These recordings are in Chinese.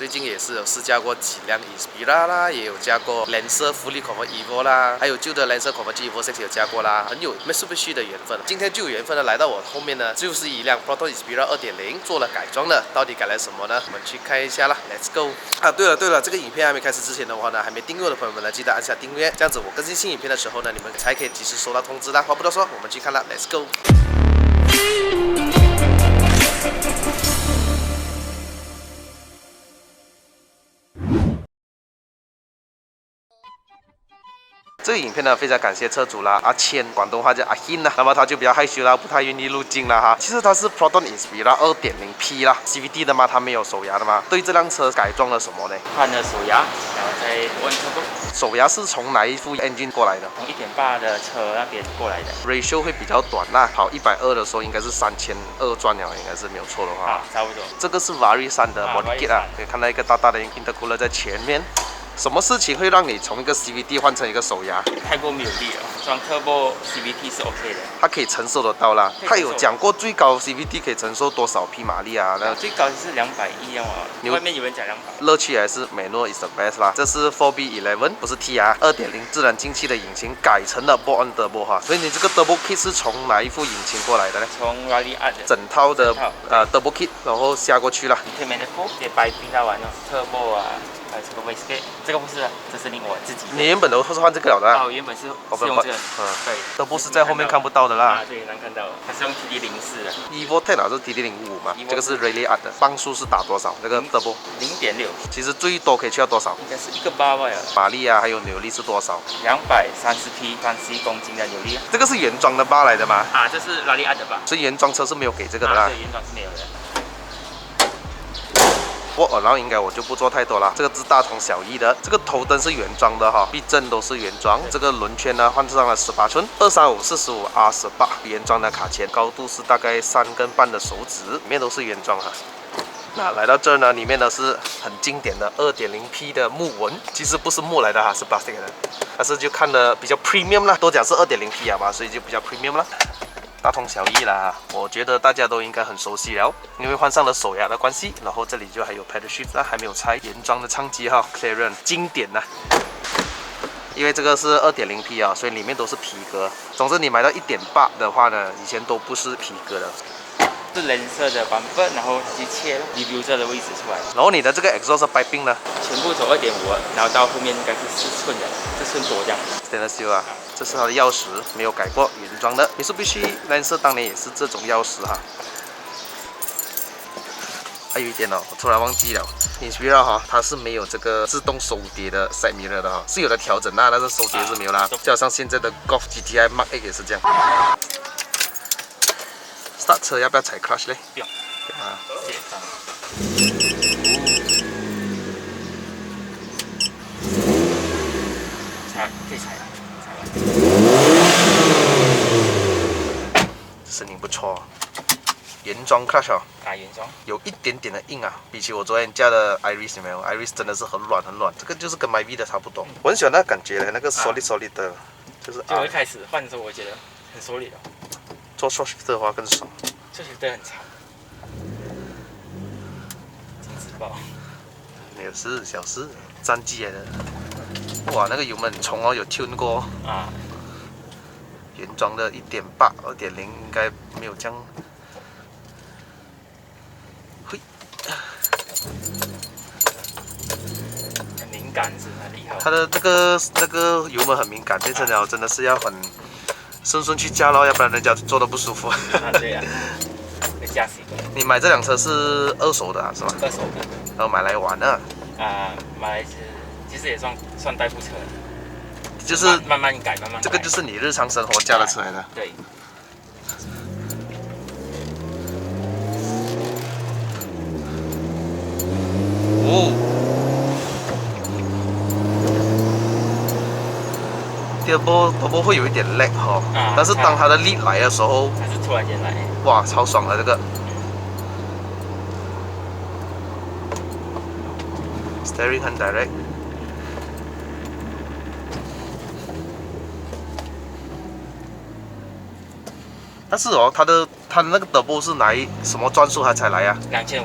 最近也是有试驾过几辆 Xperia 啦，也有加过 Lancer Fully Converted Evo 啦，还有旧的 Lancer Converted Evo 6有加过啦，很有 Mitsubishi 的缘分。今天就有缘分的来到我后面呢，就是一辆 Proton Xperia 2.0做了改装的，到底改了什么呢？我们去看一下啦 ，Let's go！ 啊，对了，这个影片还没开始之前的话呢，还没订阅的朋友们呢，记得按下订阅，这样子我更新新影片的时候呢，你们才可以及时收到通知啦。话不多说，我们去看啦 ，Let's go！这个影片呢，非常感谢车主啦，阿谦，广东话叫阿 hin 啦，那么他就比较害羞啦，不太愿意入镜啦哈。其实他是 Proton Xperia 2.0P 啦 ，CVT 的嘛，他没有手牙的嘛。对这辆车改装了什么呢？换了手牙，然后再问车头。手牙是从哪一副 engine 过来的？从1.8的车那边过来的。ratio 会比较短啦，跑120的时候应该是3200转了，应该是没有错的话。啊，差不多。这个是 Varisan 的 body kit 啊，可以看到一个大大的 intercooler 在前面。什么事情会让你从一个 CVT 换成一个手牙？太过没有力了，装 Turbo CVT 是 OK 的，它可以承受得到啦。他有讲过最高 CVT 可以承受多少匹马力啊？那最高是210啊，外面有人讲200。乐趣还是manual is the best 啦。这是 4B11， 不是 TR 2.0自然进气的引擎改成了 Bolt-on Turbo 哈。所以你这个 Turbo Kit 是从哪一副引擎过来的呢？从 Ralliart 整套的Turbo Kit， 然后下过去了。你可以买的服，直接白冰到完了 Turbo 啊。这个 Wastegate， 这个不是，这是另我自己的。你原本都是换这个了的啊？哦，原本是用这个，对，都不是在后面看不到的啦。啊，对，能看到，它是用 TD04的。Evo 10是 TD05嘛？这个是 Ralliart 的，磅数是打多少？这个 Turbo 0.6。其实最多可以去到多少？应该是1个8吧。马力啊，还有扭力是多少？230匹，31公斤的扭力。这个是原装的巴来的吗？啊，这是Ralliart的吧？所以原装车是没有给这个的啦。对，原装是没有的。然后应该我就不做太多了，这个是大同小异的。这个头灯是原装的哈，避震都是原装。这个轮圈呢换上了18寸235/45R18，原装的卡钳，高度是大概3根半的手指，里面都是原装哈。那来到这儿呢，里面呢是很经典的2.0P 的木纹，其实不是木来的哈，是 plastic 的，但是就看的比较 premium 啦，都讲是2.0P 啊嘛，所以就比较 premium 啦。大同小异啦，我觉得大家都应该很熟悉了，因为换上了手牙的关系，然后这里就还有 pedal shift 啦，还没有拆，原装的唱机哈 ，Clarion 经典呐。因为这个是2.0P 啊，所以里面都是皮革。总之你买到1.8的话呢，以前都不是皮革的。是蓝色的版本，然后去切 diffuser 的位置出来。然后你的这个 exhaust piping 呢？全部走2.5，然后到后面应该是4寸的，4寸多这样。Stainless steel 啊，这是它的钥匙，没有改过，原装的。Mitsubishi Lancer 当年也是这种钥匙哈。还有一点哦，我突然忘记了 ，Xperia 哈，它是没有这个自动手碟的 side mirror 的哈，是有的调整啦，但是手碟是没有啦。就好像现在的 Golf GTI Mark 8也是这样。Start 车要不要踩 clutch 嘞？不用。啊。可以踩了，声音不错，原装 clutch 哦。啊，原装。有一点点的硬啊，比起我昨天加的 Iris 有没有 ？Iris 真的是很软很软，这个就是跟 MyV 的差不多。我很喜欢那个感觉嘞，那个 solid 的，就是。就我一开始换的时候，我觉得很 solid 哦。做 short shift 的话更爽。short shift 很长。金子爆。没有事，小事，战绩来的。哇，那个油门很重哦，有 tune 过。啊。原装的1.8、2.0应该没有这样。嘿。很敏感是很厉害。它的那个油门很敏感，变成了真的是要很顺去加咯，要不然人家坐得不舒服。啊，对呀。会驾驶。你买这辆车是二手的是吗？二手的。然后买来玩的。啊，买来其实也算代步车。就是慢慢改，慢慢改。这个就是你日常生活驾的车来的。对。哦。第二波会有一点 lag 哈，但是当它的力来的时候，它是突然间来，哇，超爽的这个。Steering 很 direct。但是哦，它的那个 turbo 是什么转速它才来啊？2500。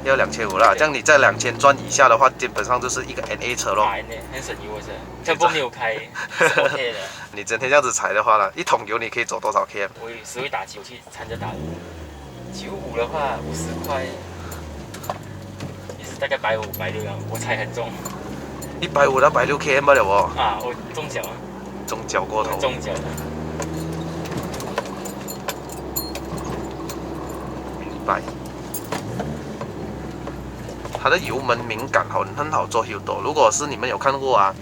要2500啦。这样你在2000转以下的话，基本上就是一个 NA 车咯。NA 很省油的车，全部没有开，Sport的。你整天这样子踩的话呢，一桶油你可以走多少 km？ 我有时会打9去掺着打的，95的话50块，也是大概150、160样，我踩很重。150到160 km 不了哦。啊，我中脚，中脚过头。中脚。明白。它的油门敏感很好做 Hildo。如果是你们有看过啊，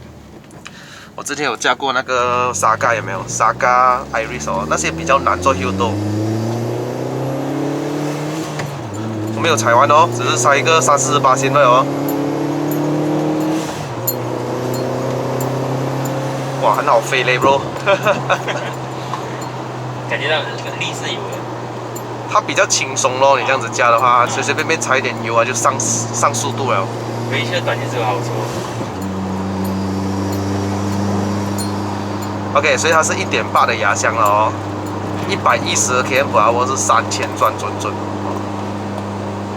我之前有驾过那个 Saga 有没有 ？Saga Iris 哦，那些比较难做 Hildo。我没有踩完哦，只是塞一个30-40%的哦。哇，很好飞嘞 ，bro 感觉到那个力是有的。它比较轻松咯，你这样子加的话，随随便便踩一点油啊，就上速度了。回去的短线只有好处。OK， 所以它是1.8的压箱了哦，110 km/h 是3000转准。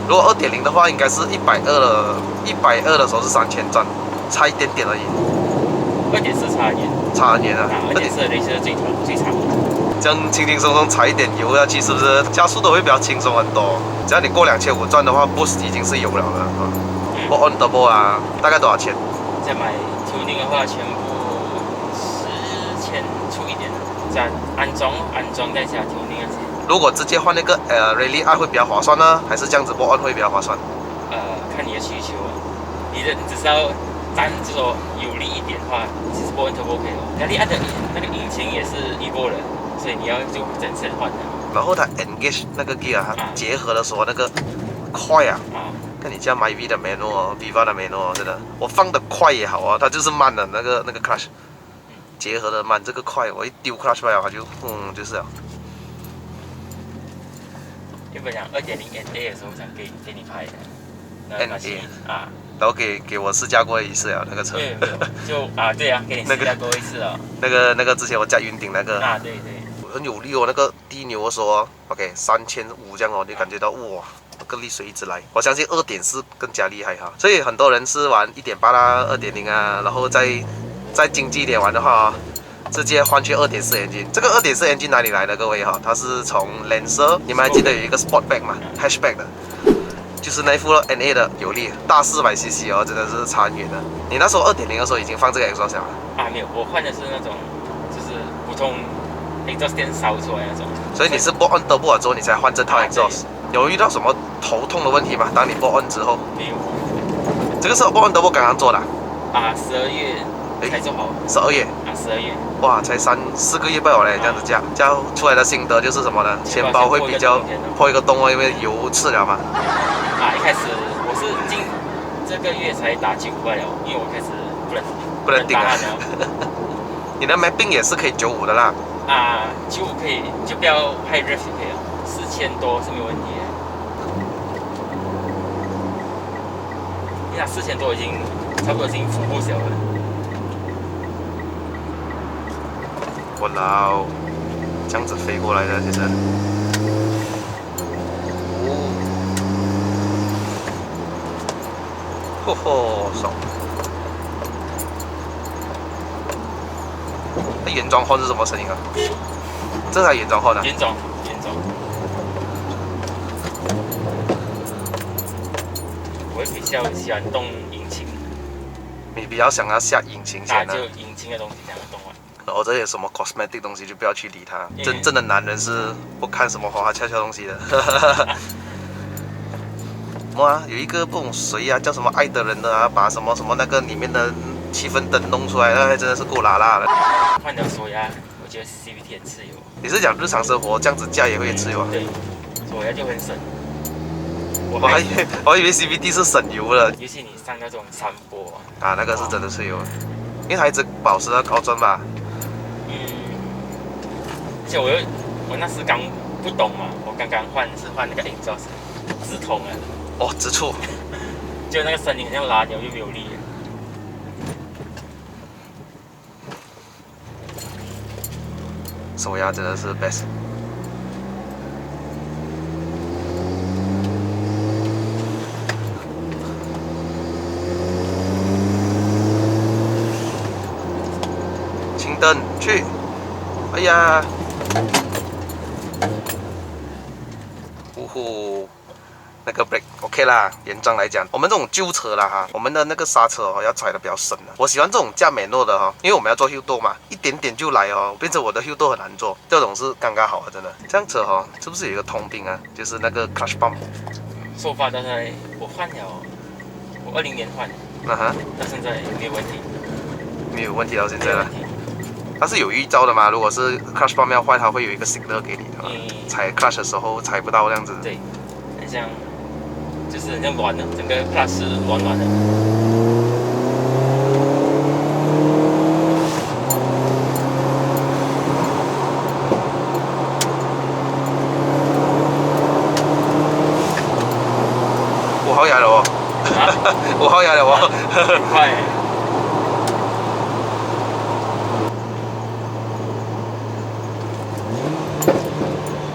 如果2.0的话，应该是120了，120的时候是3000转，差一点点而已。2.4差一点。差很远啊。2.4的雷是最长。这样轻轻松松踩一点油下去，是不是加速都会比较轻松很多？只要你过2500转的话 ，Boost 已经是有了的。不 on double 啊，大概多少钱？再买 tuning 的话，全部10,000出一点，再安装再加 tuning 那些。如果直接换那个Rally R 会比较划算呢，还是这样子不 on 会比较划算？看你的需求啊。你只是要单就说有力一点的话，其实不 on turbo 可以了。Rally R 的那个引擎也是Evo 的。所以你要就整身换的。然后它 engage 那个 gear 它结合的时候那个快啊，看你家 MyV 的 manual Viva 的 manual 真的，我放的快也好啊，它就是慢的那个 clutch 结合的慢，这个快我一丢 clutch 吧，它就就是了。原本讲2.0 NA 的时候想给你拍的，NA 啊，然后给我试驾过一次了那个车。对，就对啊，给你试驾过一次了。那个之前我加云顶那个啊，对。很有力哦，那个低扭的时候 ，OK 3500这样哦，你感觉到哇，那个力水一直来。我相信2.4更加厉害哈，所以很多人是玩1.8啦、2.0啊，然后再经济一点玩的话，直接换去2.4 engine。这个2.4 engine 哪里来的各位哈？它是从 Lancer， 你们还记得有一个 Sportback 嘛 ，Hatchback 的，就是那副 NA 的有力，大400cc哦，真的是差很远的。你那时候2.0的时候已经放这个 exhaust 了啊？没有，我换的是那种就是普通。exhaust 电烧出来那种，所以你是播 on turbo 之后，你才换这套 exhaust。有遇到什么头痛的问题吗？当你播 on 之后，没有。这个是播 on turbo 刚刚做的。12月才做好。12月。12月。哇，才3-4个月不了嘞，这样子加出来的心得就是什么呢？钱包会比较破一个洞哦，因为油吃了嘛。一开始我是今这个月才打95了，因为我开始不能顶啊。你的 mapping 也是可以95的啦。95可以，就不要 high rev 就可以了，4000多是没有问题的。你看4000多已经差不多已经腹部小了。我老，这样子飞过来的其实。吼吼，爽。那原装换是什么声音啊？这台原装换的。原装。我会比较喜欢动引擎。你比较想要下引擎先就引擎的东西想要动完。然后这些什么 cosmetic 东西就不要去理它。真正的男人是不看什么花花俏俏东西的。什么啊？有一个不懂谁啊，叫什么爱的人的啊，把什么那个里面的气氛灯弄出来，那真的是够辣辣的。换掉锁牙，我觉得 CVT 很吃油。你是讲日常生活这样子驾也会吃油啊？对，锁牙就很省。我还以为 CVT 是省油了。尤其你上那种山坡那个是真的吃油，因为它一直保持到高转吧。而且我那时刚不懂嘛，我刚换那个 exhaust 直筒啊。哦，直触。就那个声音很像拉牛，又没有力。手压真的是 best。跟去。哎呀，呜呼。那个 brake OK 啦，原装来讲，我们这种旧车啦哈，我们的那个刹车哦要踩的比较深的。我喜欢这种加美诺的哈，因为我们要做 Hildo 嘛，一点点就来哦，变成我的 Hildo 很难做，这种是刚刚好的，真的。这样车哈，是不是有一个通病啊？就是那个 clutch pump。收发到现在我换了，我20年换，到现在没有问题，没有问题到现在了。它是有预兆的嘛？如果是 clutch pump 要坏，它会有一个 signal 给你的嘛，踩 clutch 的时候踩不到这样子。对，很像。就是很像软的，整个 clutch 是软软的。我好牙了哦！我好牙了哦！很快。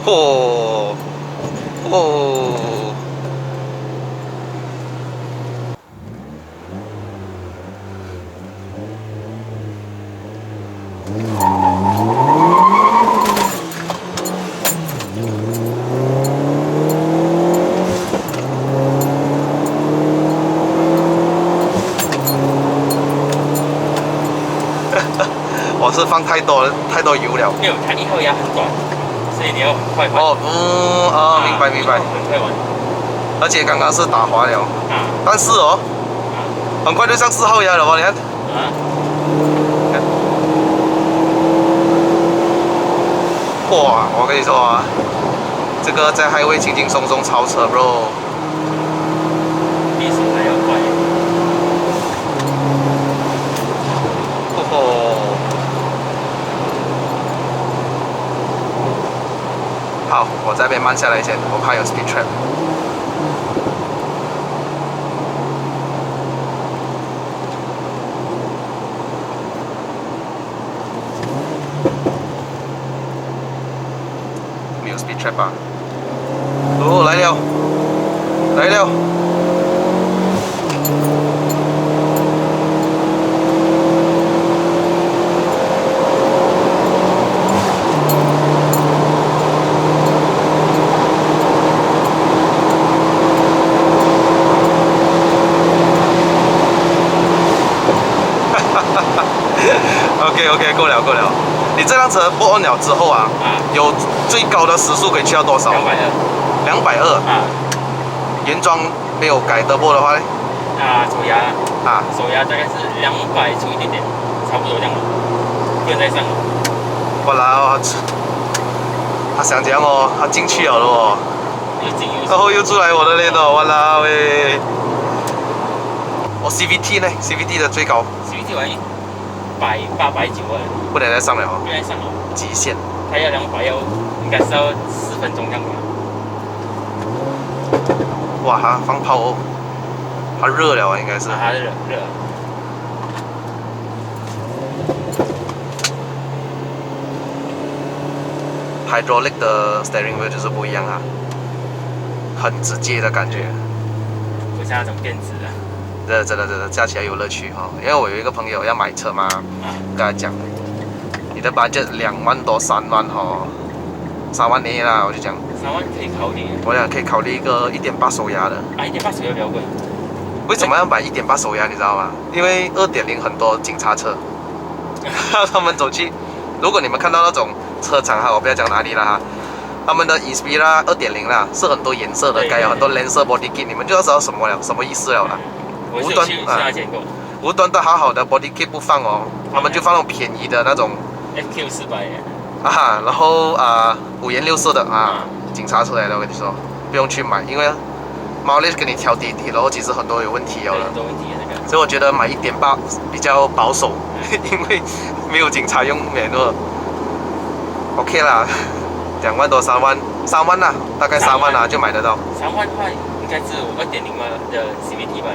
哦哦。我是放太多油了。没有，它一号牙很短，所以你要很快换。明白明白。很快换。而且刚刚是打滑了。但是哦，很快就上4号牙了哦，你看。哇，我跟你说啊，这个在highway轻轻松松超车 bro。比手还要快。好，我这边慢下来先，我怕有 speed trap。没有 speed trap 啊？哦，来了，来了。OK， 够了够了。你这辆车播 on 了之后啊，有最高的时速可以去到多少？220。原装没有改的播的话呢？手牙。手牙大概是200出一点点，差不多这样了，不能再上了。哇啦，他想这样哦，他进去了哦。然后又出来我的链了，哇啦喂！我 CVT 呢 ？CVT 的最高 ？CVT 玩890了。不能再上了哦。不能再上了。极限。他要200，应该是要4分钟这样吧。哇，它放炮哦，它热了啊，应该是。它热。Hydraulic 的 steering wheel 就是不一样啊，很直接的感觉。不像那种电子的。真的驾起来有乐趣哈、哦。因为我有一个朋友要买车嘛，跟他讲，你的 budget2万多3万哈、哦，3万内啦，我就讲。3万可以考虑。我想可以考虑一个1.8手牙的。1.8手牙比较贵。为什么要买1.8手牙？你知道吗？因为2.0很多警察车，他们走去，如果你们看到那种车厂哈，我不要讲哪里了哈，他们的 Inspira 2.0啦，是很多颜色的，该有很多蓝色 body kit， 你们就要知道什么了，什么意思了啦。无端的好好的 body kit 不放哦，他们就放那种便宜的那种 FQ400然后5颜6色的警察车来的，我跟你说，不用去买，因为mileage给你调低，然后其实很多有问题了。很多问题那个。所以我觉得买1.8比较保守，因为没有警察用美诺。OK 啦，2万多3万啦，大概3万啦就买得到。3万块应该是我2.0的 CVT 吧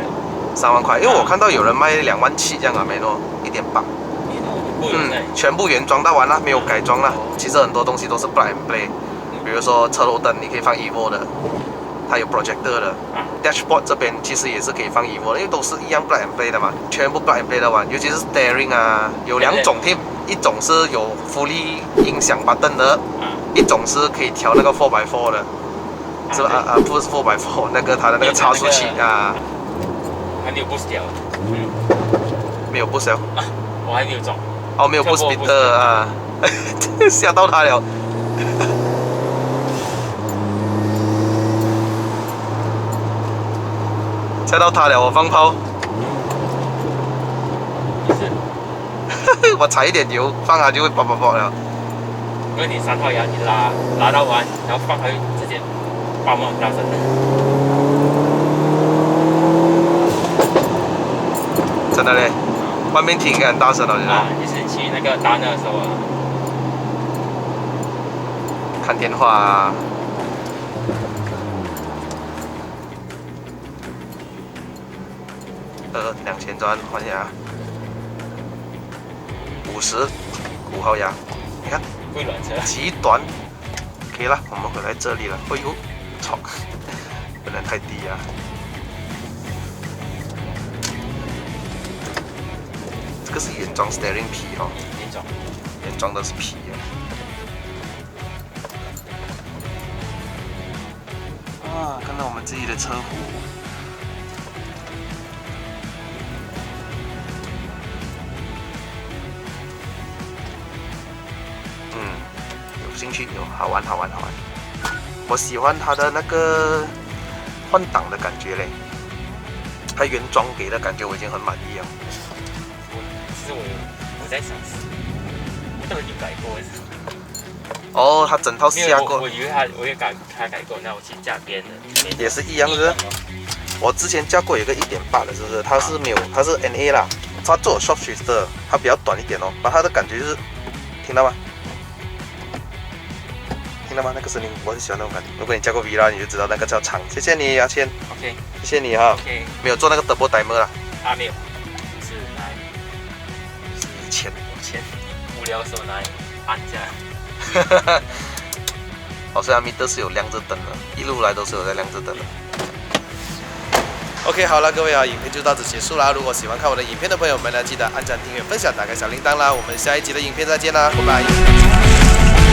？3万块，因为我看到有人卖2万7这样美诺1.8。全部原装到完了，没有改装了。其实很多东西都是 plug and play，比如说车头灯你可以放 Evo 的，它有 projector 的。Dashboard 这边其实也是可以放 Evo 的，因为都是一样 plug and play 的嘛，全部 plug and play 的玩。尤其是 steering 啊，有2种 team，一种是有fully音响 button 的，一种是可以调那个 4x4 的，是吧？不是 4x4， 那个它的那个差速器啊。还没有 boost 掉。没有 boost 了。我还没有装。哦，没有 boost speed 啊，吓到他了。吓到他了，我放炮。我踩一点油，放它就会爆了。因为你3号牙你拉到完，然后放它直接爆嘛，很大声的。真的嘞，外面听应该很大声了，现在。就是去那个打那的时候啊，看电话啊。2000转换牙，55号牙，你看，会软车，极短，可以了，我们回来这里了。哎呦，操，不能太低啊！这个是原装 steering 皮哦，原装的是皮啊。看到我们自己的车壶。有兴趣有好玩。我喜欢它的那个换挡的感觉嘞，它原装给的感觉我已经很满意了。其实我在想，他们有改过。哦，它整套下过。我以为我也改过，那我去加边的。也是一样的。我之前加过有个1.8的，是不是？它是没有，它是 NA 啦，它做 short shifter， 它比较短一点哦。把它的感觉就是，听到吗？听到吗？那个声音我很喜欢那种感觉。如果你加过 V 啦，你就知道那个叫长。谢谢你，阿谦。OK。谢谢你哈。OK。没有做那个 double timer 啦。没有。是拿。是以前无聊的时候拿来按一下。好像 meter 是有亮着灯的，一路来都是有在亮着灯的。OK， 好了，各位啊，影片就到此结束啦。如果喜欢看我的影片的朋友们呢，记得按赞、订阅、分享、打开小铃铛啦。我们下一集的影片再见啦，拜拜。